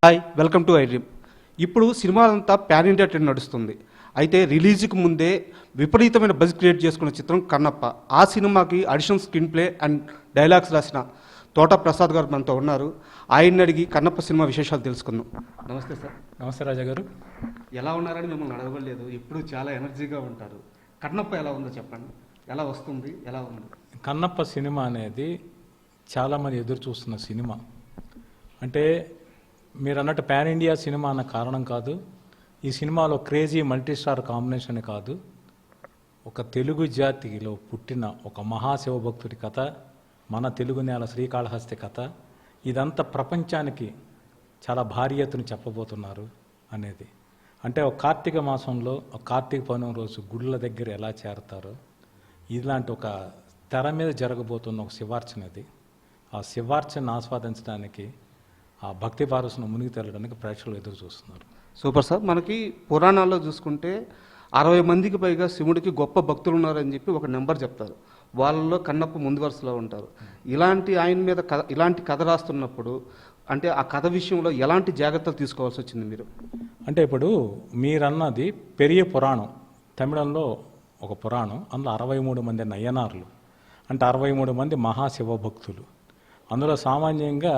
Hi, welcome to iDream. ఇప్పుడు సినిమాలంతా pan India trend నడుస్తుంది. అయితే రిలీజ్కి ముందే విపరీతమైన బజ్ క్రియేట్ చేసుకున్న చిత్రం కన్నప్ప. ఆ సినిమాకి additional screen play and dialogues రాసిన తోట ప్రసాద్ గారు మనతో ఉన్నారు. ఆయన్ని అడిగి కన్నప్ప సినిమా విశేషాలు తెలుసుకుందాం. నమస్తే సార్. నమస్తే రాజా గారు. ఎలా ఉన్నారని మిమ్మల్ని అడగలేదు, ఎప్పుడు చాలా ఎనర్జీగా ఉంటారు. కన్నప్ప ఎలా ఉందో చెప్పండి, ఎలా వస్తుంది, ఎలా ఉంది? కన్నప్ప సినిమా అనేది చాలామంది ఎదురు చూస్తున్న సినిమా. అంటే మీరు అన్నట్టు పాన్ ఇండియా సినిమా అన్న కారణం కాదు, ఈ సినిమాలో క్రేజీ మల్టీస్టార్ కాంబినేషన్ కాదు, ఒక తెలుగు జాతిలో పుట్టిన ఒక మహాశివభక్తుడి కథ, మన తెలుగు నేల శ్రీకాళహస్తి కథ. ఇదంతా ప్రపంచానికి చాలా భారీ ఎత్తున చెప్పబోతున్నారు అనేది. అంటే ఒక కార్తీక మాసంలో ఒక కార్తీక పౌర్ణమి రోజు గుళ్ళ దగ్గర ఎలా చేరతారో ఇలాంటి ఒక తెర మీద జరగబోతున్న ఒక శివార్చన అది. ఆ శివార్చన ఆస్వాదించడానికి, ఆ భక్తి పారసును మునిగి తేలడానికి ప్రేక్షకులు ఎదురు చూస్తున్నారు. Super sir. మనకి పురాణాల్లో చూసుకుంటే 60 మందికి పైగా శివుడికి గొప్ప భక్తులు ఉన్నారని చెప్పి ఒక నెంబర్ చెప్తారు. వాళ్ళలో కన్నప్ప ముందు వరుసలో ఉంటారు. ఇలాంటి ఆయన మీద ఇలాంటి కథ రాస్తున్నప్పుడు అంటే ఆ కథ విషయంలో ఎలాంటి జాగ్రత్తలు తీసుకోవాల్సి వచ్చింది మీరు? అంటే ఇప్పుడు మీరన్నది పెరియ పురాణం, తమిళంలో ఒక పురాణం. అందులో 63 మంది నయనార్లు, అంటే 63 మంది మహాశివభక్తులు. అందులో సామాన్యంగా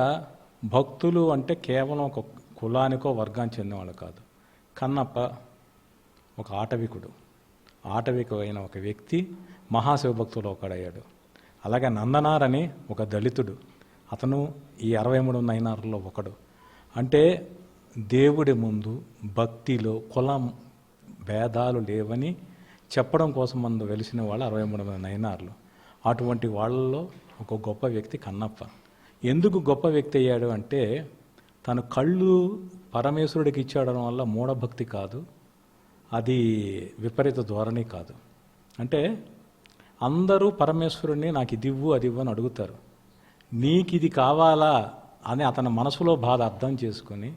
భక్తులు అంటే కేవలం ఒక కులానికో వర్గానికి చెందినవాళ్ళు కాదు. కన్నప్ప ఒక ఆటవికుడు, ఆటవికు అయిన ఒక వ్యక్తి మహాశివభక్తులు ఒకడయ్యాడు. అలాగే నందనార్ అని ఒక దళితుడు, అతను ఈ 63 నయనార్లలో ఒకడు. అంటే దేవుడి ముందు భక్తిలో కులం భేదాలు లేవని చెప్పడం కోసం ముందు వెలిసిన వాళ్ళు 63 మంది నయనార్లు. అటువంటి వాళ్ళలో ఒక గొప్ప వ్యక్తి కన్నప్ప. ఎందుకు గొప్ప వ్యక్తి అయ్యాడు అంటే, తన కళ్ళు పరమేశ్వరుడికి ఇచ్చాడడం వల్ల మూఢభక్తి కాదు, అది విపరీత ధోరణి కాదు. అంటే అందరూ పరమేశ్వరుడిని నాకు ఇది ఇవ్వు అది ఇవ్వు అని అడుగుతారు. నీకు ఇది కావాలా అని అతని మనసులో బాధ అర్థం చేసుకొని,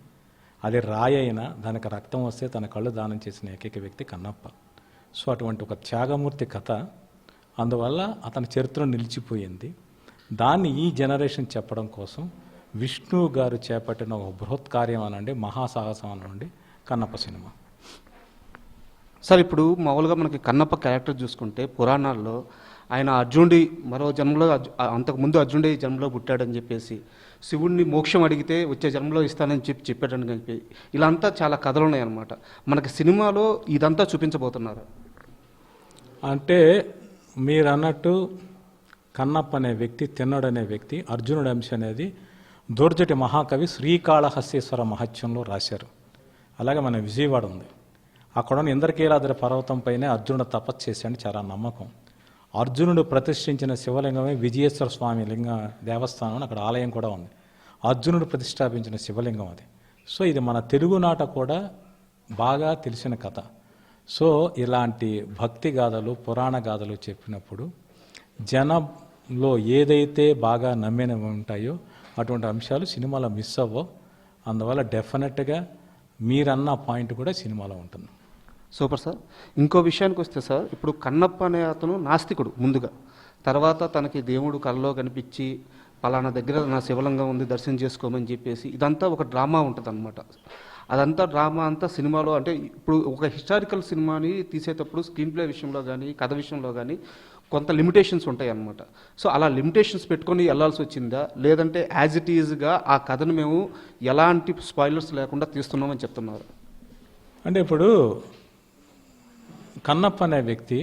అది రాయైనా దానికి రక్తం వస్తే తన కళ్ళు దానం చేసిన ఏకైక వ్యక్తి కన్నప్ప. సో అటువంటి ఒక త్యాగమూర్తి కథ, అందువల్ల అతని చరిత్ర నిలిచిపోయింది. దాన్ని ఈ జనరేషన్ చెప్పడం కోసం విష్ణు గారు చేపట్టిన ఒక బృహత్ కార్యం అనండి, మహాసాహసం అనండి కన్నప్ప సినిమా. సార్, ఇప్పుడు మామూలుగా మనకి కన్నప్ప క్యారెక్టర్ చూసుకుంటే పురాణాల్లో ఆయన అర్జునుడి మరో జన్మలో అంతకుముందు అర్జునుడి జన్మలో పుట్టాడని చెప్పేసి, శివుడిని మోక్షం అడిగితే వచ్చే జన్మలో ఇస్తానని చెప్పాడని చెప్పి ఇలా అంతా చాలా కథలు ఉన్నాయన్నమాట. మనకి సినిమాలో ఇదంతా చూపించబోతున్నారు. అంటే మీరు అన్నట్టు కన్నప్ప అనే వ్యక్తి, తిన్నడనే వ్యక్తి, అర్జునుడి అంశం అనేది దూర్జటి మహాకవి శ్రీకాళహస్తీశ్వర మహత్యంలో రాశారు. అలాగే మన విజయవాడ ఉంది, అక్కడ ఉన్న ఇంద్రకీలాద్రి పర్వతంపైనే అర్జునుడు తపస్సు చేశాడని చాలా నమ్మకం. అర్జునుడు ప్రతిష్ఠించిన శివలింగమే విజయేశ్వర స్వామి లింగ దేవస్థానం, అక్కడ ఆలయం కూడా ఉంది. అర్జునుడు ప్రతిష్టాపించిన శివలింగం అది. సో ఇది మన తెలుగునాట కూడా బాగా తెలిసిన కథ. సో ఇలాంటి భక్తి గాథలు, పురాణ గాథలు చెప్పినప్పుడు జనంలో ఏదైతే బాగా నమ్మినవి ఉంటాయో అటువంటి అంశాలు సినిమాలో మిస్ అవ్వవు. అందువల్ల డెఫినెట్గా మీరన్న పాయింట్ కూడా సినిమాలో ఉంటుంది. Super sir. ఇంకో విషయానికి వస్తే సార్, ఇప్పుడు కన్నప్ప అనే అతను నాస్తికుడు ముందుగా, తర్వాత తనకి దేవుడు కళ్ళలో కనిపించి పలానా దగ్గర నా శివలింగం ఉంది దర్శనం చేసుకోమని చెప్పేసి ఇదంతా ఒక డ్రామా ఉంటుంది అనమాట. అదంతా డ్రామా అంతా సినిమాలో, అంటే ఇప్పుడు ఒక హిస్టారికల్ సినిమాని తీసేటప్పుడు స్క్రీన్ ప్లే విషయంలో కానీ కథ విషయంలో కానీ కొంత లిమిటేషన్స్ ఉంటాయి అన్నమాట. సో అలా లిమిటేషన్స్ పెట్టుకొని వెళ్ళాల్సి వచ్చిందా, లేదంటే యాజ్ ఇట్ ఈజ్గా ఆ కథను మేము ఎలాంటి స్పాయిలర్స్ లేకుండా తీస్తున్నామని చెప్తున్నారు? అంటే ఇప్పుడు కన్నప్ప అనే వ్యక్తి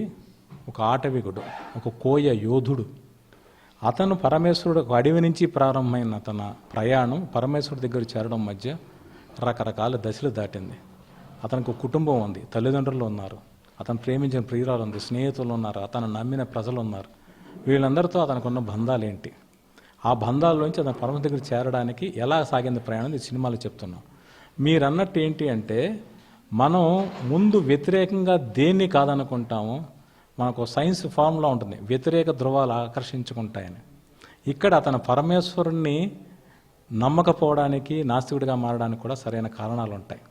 ఒక ఆటవికుడు, ఒక కోయ యోధుడు. అతను పరమేశ్వరుడు ఒక అడవి నుంచి ప్రారంభమైన తన ప్రయాణం పరమేశ్వరుడి దగ్గర చేరడం మధ్య రకరకాల దశలు దాటింది. అతనికి ఒక కుటుంబం ఉంది, తల్లిదండ్రులు ఉన్నారు, అతను ప్రేమించిన ప్రియురాలు ఉంది, స్నేహితులు ఉన్నారు, అతను నమ్మిన ప్రజలు ఉన్నారు. వీళ్ళందరితో అతనికి ఉన్న బంధాలు ఏంటి, ఆ బంధాల్లోంచి అతను పరమ దగ్గర చేరడానికి ఎలా సాగింది ప్రయాణం, ఈ సినిమాలో చెప్తున్నాం. మీరు అన్నట్టు ఏంటి అంటే, మనం ముందు వ్యతిరేకంగా దేన్ని కాదనుకుంటామో, మనకు సైన్స్ ఫార్ములా ఉంటుంది, వ్యతిరేక ధృవాలు ఆకర్షించుకుంటాయని. ఇక్కడ అతను పరమేశ్వరుణ్ణి నమ్మకపోవడానికి, నాస్తికుడిగా మారడానికి కూడా సరైన కారణాలు ఉంటాయి.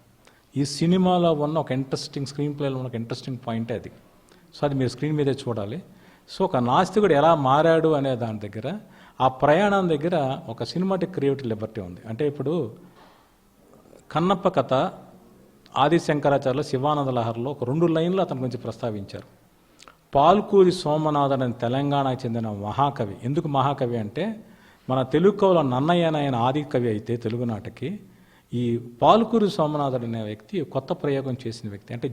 ఈ సినిమాలో ఉన్న ఒక ఇంట్రెస్టింగ్ స్క్రీన్ ప్లేలో ఉన్న ఒక ఇంట్రెస్టింగ్ పాయింటే అది. సో అది మీరు స్క్రీన్ మీదే చూడాలి. సో ఒక నాస్తికుడు ఎలా మారాడు అనే దాని దగ్గర, ఆ ప్రయాణం దగ్గర ఒక సినిమాటిక్ క్రియేటివ్ లిబర్టీ ఉంది. అంటే ఇప్పుడు కన్నప్ప కథ ఆదిశంకరాచార్యులు శివానంద లహరిలో ఒక 2 లైన్లు అతని గురించి ప్రస్తావించారు. పాల్కూరి సోమనాథన్ అని తెలంగాణకు చెందిన మహాకవి. ఎందుకు మహాకవి అంటే మన తెలుగు కవుల నన్నయ్య ఆయన ఆది కవి అయితే తెలుగునాటకి ఈ పాల్కూరి సోమనాథుడు అనే వ్యక్తి కొత్త ప్రయోగం చేసిన వ్యక్తి. అంటే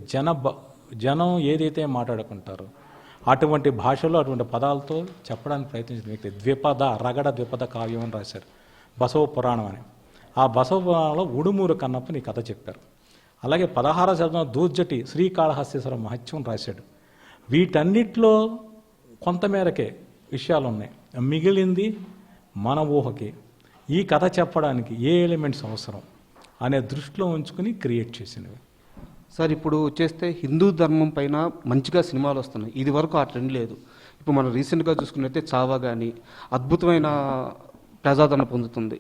జనం ఏదైతే మాట్లాడుకుంటారో అటువంటి భాషలో అటువంటి పదాలతో చెప్పడానికి ప్రయత్నించిన వ్యక్తి. రగడ ద్విపద కావ్యం అని రాశారు, బసవ పురాణం అని. ఆ బసవ పురాణంలో ఉడుమూరు కన్నప్పని ఈ కథ చెప్పారు. అలాగే 16వ శతాబ్దంలో దూర్జటి శ్రీకాళహస్తీశ్వర మహత్యం రాశాడు. వీటన్నిటిలో కొంతమేరకే విషయాలు ఉన్నాయి, మిగిలింది మన ఊహకి. ఈ కథ చెప్పడానికి ఏ ఎలిమెంట్స్ అవసరం అనే దృష్టిలో ఉంచుకుని క్రియేట్ చేసినవి. సార్ ఇప్పుడు వచ్చేస్తే హిందూ ధర్మం పైన మంచిగా సినిమాలు వస్తున్నాయి. ఇది వరకు ఆ ట్రెండ్ లేదు. ఇప్పుడు మనం రీసెంట్గా చూసుకున్నట్టే చావా కానీ అద్భుతమైన ప్రజాదరణ పొందుతుంది.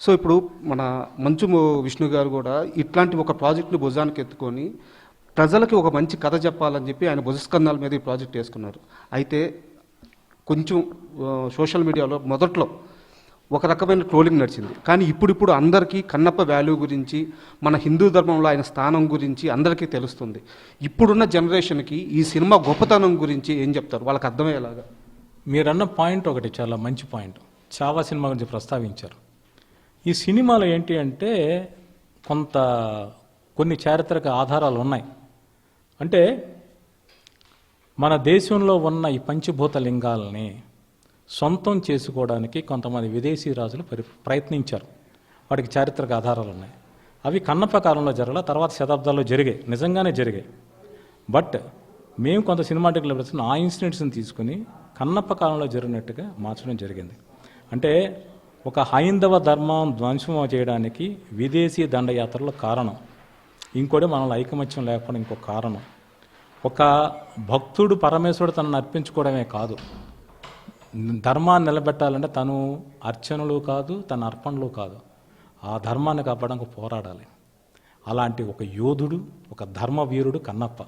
సో ఇప్పుడు మన మంచు విష్ణు గారు కూడా ఇట్లాంటి ఒక ప్రాజెక్ట్ని భుజానికి ఎత్తుకొని ప్రజలకి ఒక మంచి కథ చెప్పాలని చెప్పి ఆయన భుజస్కంధాల మీద ఈ ప్రాజెక్ట్ వేసుకున్నారు. అయితే కొంచెం సోషల్ మీడియాలో మొదట్లో ఒక రకమైన ట్రోలింగ్ నడిచింది. కానీ ఇప్పుడు అందరికీ కన్నప్ప వాల్యూ గురించి, మన హిందూ ధర్మంలో ఆయన స్థానం గురించి అందరికీ తెలుస్తుంది. ఇప్పుడున్న జనరేషన్కి ఈ సినిమా గొప్పతనం గురించి ఏం చెప్తారు, వాళ్ళకి అర్థమయ్యేలాగా? మీరన్న పాయింట్ ఒకటి చాలా మంచి పాయింట్. చావా సినిమా గురించి ప్రస్తావించారు. ఈ సినిమాలో ఏంటి అంటే కొన్ని చారిత్రక ఆధారాలు ఉన్నాయి. అంటే మన దేశంలో ఉన్న ఈ పంచభూత లింగాలని సొంతం చేసుకోవడానికి కొంతమంది విదేశీ రాజులు ప్రయత్నించారు. వాటికి చారిత్రక ఆధారాలు ఉన్నాయి. అవి కన్నప్ప కాలంలో జరగల, తర్వాత శతాబ్దాల్లో జరిగాయి, నిజంగానే జరిగాయి. బట్ మేము కొంత సినిమాటిక్ లెవెల్స్ ఆ ఇన్సిడెంట్స్ని తీసుకుని కన్నప్ప కాలంలో జరిగినట్టుగా మార్చడం జరిగింది. అంటే ఒక హైందవ ధర్మం ధ్వంసం చేయడానికి విదేశీ దండయాత్రలు కారణం. ఇంకోటి మనలో ఐకమత్యం లేకపోవడం ఇంకో కారణం. ఒక భక్తుడు పరమేశ్వరుడు తనను అర్పించుకోవడమే కాదు, ధర్మాన్ని నిలబెట్టాలంటే తను అర్చనలు కాదు, తన అర్పణలు కాదు, ఆ ధర్మాన్ని కాపాడడానికి పోరాడాలి. అలాంటి ఒక యోధుడు, ఒక ధర్మవీరుడు కన్నప్ప.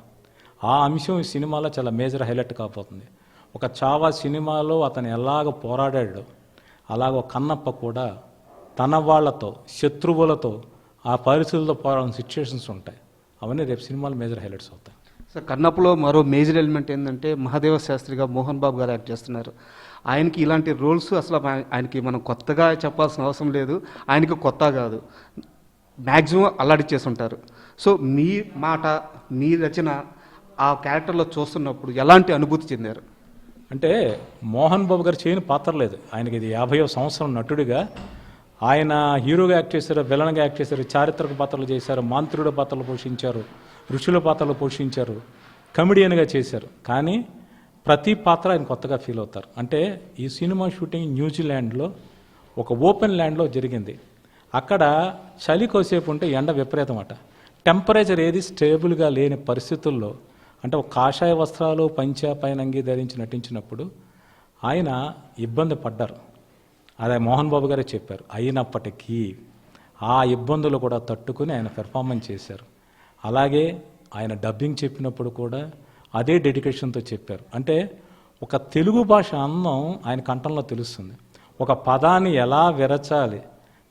ఆ అంశం ఈ సినిమాలో చాలా మేజర్ హైలైట్ కాబోతుంది. ఒక చావా సినిమాలో అతను ఎలాగ పోరాడాడో అలాగ కన్నప్ప కూడా తన వాళ్ళతో, శత్రువులతో ఆ పరిస్థితులతో పోరాడిన సిచ్యువేషన్స్ ఉంటాయి. అవన్నీ రేపు సినిమాలో మేజర్ హైలైట్స్ అవుతాయి. సార్ కన్నప్పలో మరో మేజర్ ఎలిమెంట్ ఏంటంటే మహాదేవ శాస్త్రిగా మోహన్ బాబు గారు యాక్ట్ చేస్తున్నారు. ఆయనకి ఇలాంటి రోల్స్ అసలు ఆయనకి మనం కొత్తగా చెప్పాల్సిన అవసరం లేదు. ఆయనకి కొత్త కాదు, మ్యాక్సిమం అల్లాడిచ్చేసి ఉంటారు. సో మీ మాట, మీ రచన ఆ క్యారెక్టర్లో చూస్తున్నప్పుడు ఎలాంటి అనుభూతి చెందారు? అంటే మోహన్ బాబు గారు చేయని పాత్ర లేదు. ఆయనకి ఇది 50వ సంవత్సరం నటుడిగా ఆయన హీరోగా యాక్ట్ చేశారు, విలన్గా యాక్ట్ చేశారు, చారిత్రక పాత్రలు చేశారు, మాంత్రుడి పాత్రలు పోషించారు, ఋషుల పాత్రలు పోషించారు, కమెడియన్గా చేశారు. కానీ ప్రతి పాత్ర ఆయన కొత్తగా ఫీల్ అవుతారు. అంటే ఈ సినిమా షూటింగ్ న్యూజిలాండ్లో ఒక ఓపెన్ ల్యాండ్లో జరిగింది. అక్కడ చలి కోసేపు ఉంటే ఎండ విపరీతం అట. టెంపరేచర్ ఏది స్టేబుల్గా లేని పరిస్థితుల్లో, అంటే ఒక కాషాయ వస్త్రాలు పంచా పైనంగి ధరించి నటించినప్పుడు ఆయన ఇబ్బంది పడ్డారు. అదే మోహన్ బాబు గారే చెప్పారు. అయినప్పటికీ ఆ ఇబ్బందులు కూడా తట్టుకుని ఆయన పెర్ఫార్మెన్స్ చేశారు. అలాగే ఆయన డబ్బింగ్ చెప్పినప్పుడు కూడా అదే డెడికేషన్తో చెప్పారు. అంటే ఒక తెలుగు భాష అందం ఆయన కంఠంలో తెలుస్తుంది. ఒక పదాన్ని ఎలా విరచాలి,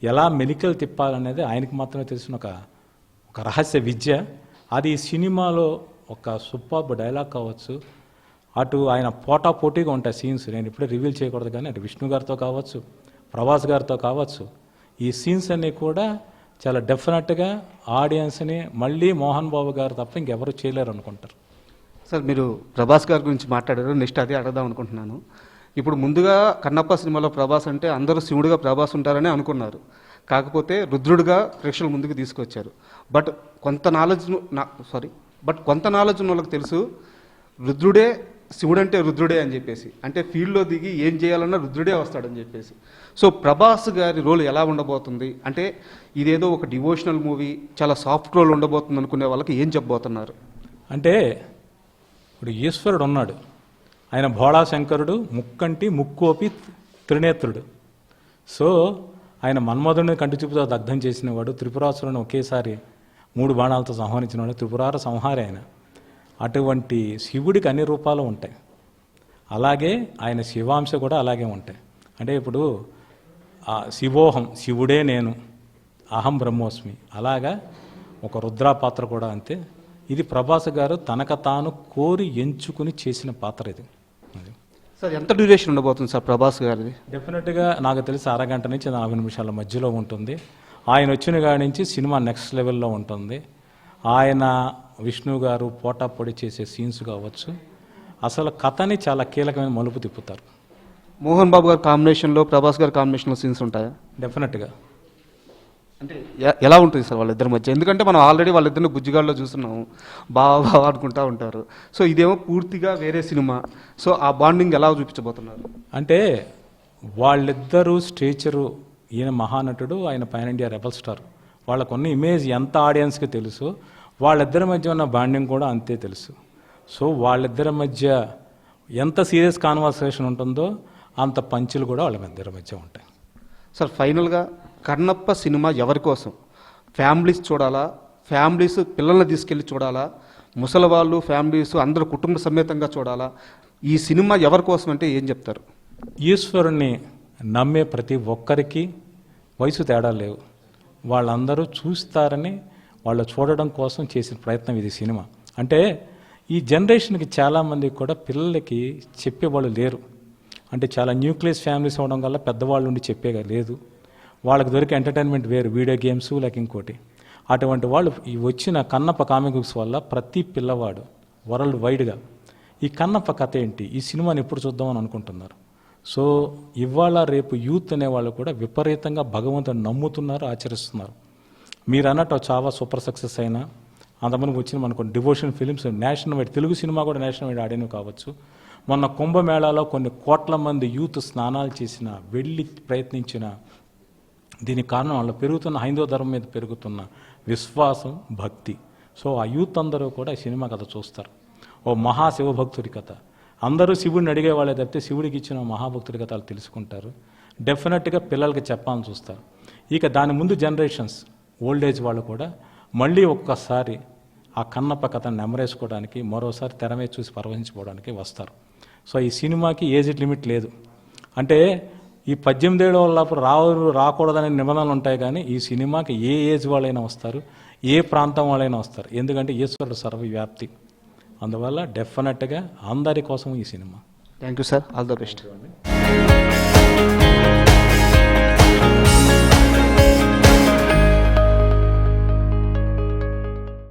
ఎలా మెలికలు తిప్పాలనేది ఆయనకి మాత్రమే తెలిసిన ఒక రహస్య విద్య. అది ఈ సినిమాలో ఒక సూపర్బ్ డైలాగ్ కావచ్చు, అటు ఆయన పోటాపోటీగా ఉంటాయి సీన్స్. నేను ఇప్పుడే రివీల్ చేయకూడదు, కానీ అటు విష్ణు గారితో కావచ్చు, ప్రభాస్ గారితో కావచ్చు, ఈ సీన్స్ అన్నీ కూడా చాలా డెఫినెట్గా ఆడియన్స్ని మళ్ళీ మోహన్ బాబు గారు తప్ప ఇంకెవరు చేయలేరు అనుకుంటారు. సార్ మీరు ప్రభాస్ గారి గురించి మాట్లాడారు, నెక్స్ట్ అదే అడగదాం అనుకుంటున్నాను. ఇప్పుడు ముందుగా కన్నప్ప సినిమాలో ప్రభాస్ అంటే అందరూ శివుడిగా ప్రభాస్ ఉంటారని అనుకున్నారు. కాకపోతే రుద్రుడిగా ప్రేక్షకుల ముందుకు తీసుకొచ్చారు. బట్ కొంత నాలెడ్జ్ ఉన్న వాళ్ళకి తెలుసు రుద్రుడే శివుడంటే రుద్రుడే అని చెప్పేసి, అంటే ఫీల్డ్లో దిగి ఏం చేయాలన్నా రుద్రుడే వస్తాడని చెప్పేసి. సో ప్రభాస్ గారి రోల్ ఎలా ఉండబోతుంది? అంటే ఇదేదో ఒక డివోషనల్ మూవీ, చాలా సాఫ్ట్ రోల్ ఉండబోతుంది అనుకునే వాళ్ళకి ఏం చెప్పబోతున్నారు? అంటే ఇప్పుడు ఈశ్వరుడు ఉన్నాడు, ఆయన భోళాశంకరుడు, ముక్కంటి ముక్కోపి త్రినేత్రుడు. సో ఆయన మన్మధుడిని కంటి చూపుతో దగ్ధం చేసినవాడు, త్రిపురాసురుని ఒకేసారి 3 బాణాలతో సంహరించినవాడు, త్రిపురార సంహారి ఆయన. అటువంటి శివుడికి అన్ని రూపాలు ఉంటాయి. అలాగే ఆయన శివాంశ కూడా అలాగే ఉంటాయి. అంటే ఇప్పుడు శివోహం, శివుడే నేను, అహం బ్రహ్మోస్మి. అలాగా ఒక రుద్రా పాత్ర కూడా అంతే. ఇది ప్రభాస్ గారు తనకు తాను కోరి ఎంచుకుని చేసిన పాత్ర ఇది. అది సార్ ఎంత డ్యూరేషన్ ఉండబోతుంది సార్ ప్రభాస్ గారిది? డెఫినెట్గా నాకు తెలిసి అరగంట నుంచి 40 నిమిషాల మధ్యలో ఉంటుంది. ఆయన వచ్చిన కాడి నుంచి సినిమా నెక్స్ట్ లెవెల్లో ఉంటుంది. ఆయన విష్ణు గారు పోటాపొడి చేసే సీన్స్ కావచ్చు, అసలు కథని చాలా కీలకమైన మలుపు తిప్పుతారు. మోహన్ బాబు గారి కాంబినేషన్లో ప్రభాస్ గారి కాంబినేషన్లో సీన్స్ ఉంటాయా? డెఫినెట్గా. అంటే ఎలా ఉంటుంది సార్ వాళ్ళిద్దరి మధ్య? ఎందుకంటే మనం ఆల్రెడీ వాళ్ళిద్దరిని బుజ్జిగాల్లో చూస్తున్నాము, బాగా అనుకుంటా ఉంటారు. సో ఇదేమో పూర్తిగా వేరే సినిమా. సో ఆ బాండింగ్ ఎలా చూపించబోతున్నారు? అంటే వాళ్ళిద్దరూ స్టేచరు, ఈయన మహానటుడు, ఆయన పాన్ ఇండియా రెబల్ స్టార్. వాళ్ళకున్న ఇమేజ్ ఎంత ఆడియన్స్కి తెలుసు, వాళ్ళిద్దరి మధ్య ఉన్న బాండింగ్ కూడా అంతే తెలుసు. సో వాళ్ళిద్దరి మధ్య ఎంత సీరియస్ కాన్వర్సేషన్ ఉంటుందో అంత పంచులు కూడా వాళ్ళ ఇద్దరి మధ్య ఉంటాయి. సార్ ఫైనల్గా కన్నప్ప సినిమా ఎవరి కోసం? ఫ్యామిలీస్ చూడాలా? ఫ్యామిలీస్ పిల్లల్ని తీసుకెళ్ళి చూడాలా? ముసలి వాళ్ళు ఫ్యామిలీస్ అందరూ కుటుంబ సమేతంగా చూడాలా? ఈ సినిమా ఎవరి కోసం అంటే ఏం చెప్తారు? ఈశ్వరుణ్ణి నమ్మే ప్రతి ఒక్కరికి వయసు తేడా లేవు. వాళ్ళందరూ చూస్తారని వాళ్ళు చూడడం కోసం చేసిన ప్రయత్నం ఇది సినిమా. అంటే ఈ జనరేషన్కి చాలామందికి కూడా పిల్లలకి చెప్పేవాళ్ళు లేరు. అంటే చాలా న్యూక్లియస్ ఫ్యామిలీస్ అవడం వల్ల పెద్దవాళ్ళు ఉండి చెప్పేగా లేదు. వాళ్ళకి దొరికే ఎంటర్టైన్మెంట్ వేరు, వీడియో గేమ్స్ లేక ఇంకోటి. అటువంటి వాళ్ళు ఈ వచ్చిన కన్నప్ప కామిక్ బుక్స్ వల్ల ప్రతి పిల్లవాడు వరల్డ్ వైడ్గా ఈ కన్నప్ప కథ ఏంటి, ఈ సినిమాని ఎప్పుడు చూద్దామని అనుకుంటున్నారు. సో ఇవాళ రేపు యూత్ అనేవాళ్ళు కూడా విపరీతంగా భగవంతుని నమ్ముతున్నారు, ఆచరిస్తున్నారు. మీరు అన్నట్టు చావా సూపర్ సక్సెస్ అయినా అంతమందికి వచ్చిన మనకు devotion films national wide, Telugu cinema కూడా నేషనల్ వైడ్ ఆడినవి కావచ్చు. మొన్న కుంభమేళాలో కొన్ని కోట్ల మంది యూత్ స్నానాలు చేసిన, వెళ్ళి ప్రయత్నించిన. దీనికి కారణం వాళ్ళు పెరుగుతున్న హైందవ ధర్మం మీద పెరుగుతున్న విశ్వాసం, భక్తి. సో ఆ యూత్ అందరూ కూడా ఈ సినిమా కథ చూస్తారు. ఓ మహాశివభక్తుడి కథ. అందరూ శివుడిని అడిగే వాళ్ళే తప్పితే శివుడికి ఇచ్చిన మహాభక్తుడి కథలు తెలుసుకుంటారు. డెఫినెట్గా పిల్లలకి చెప్పాలని చూస్తారు. ఇక దాని ముందు జనరేషన్స్, ఓల్డ్ ఏజ్ వాళ్ళు కూడా మళ్ళీ ఒక్కసారి ఆ కన్నప్ప కథను నెమరేసుకోవడానికి, మరోసారి తెర మీద చూసి పరవహించుకోవడానికి వస్తారు. సో ఈ సినిమాకి ఏజ్ లిమిట్ లేదు. అంటే ఈ 18 ఏళ్ళ వాళ్ళప్పుడు రాకూడదనే నిబంధనలు ఉంటాయి, కానీ ఈ సినిమాకి ఏ ఏజ్ వాళ్ళైనా వస్తారు, ఏ ప్రాంతం వాళ్ళైనా వస్తారు. ఎందుకంటే ఈశ్వరుడు సర్వవ్యాప్తి. అందువల్ల డెఫినెట్గా అందరి కోసం ఈ cinema. Thank you sir, all the best.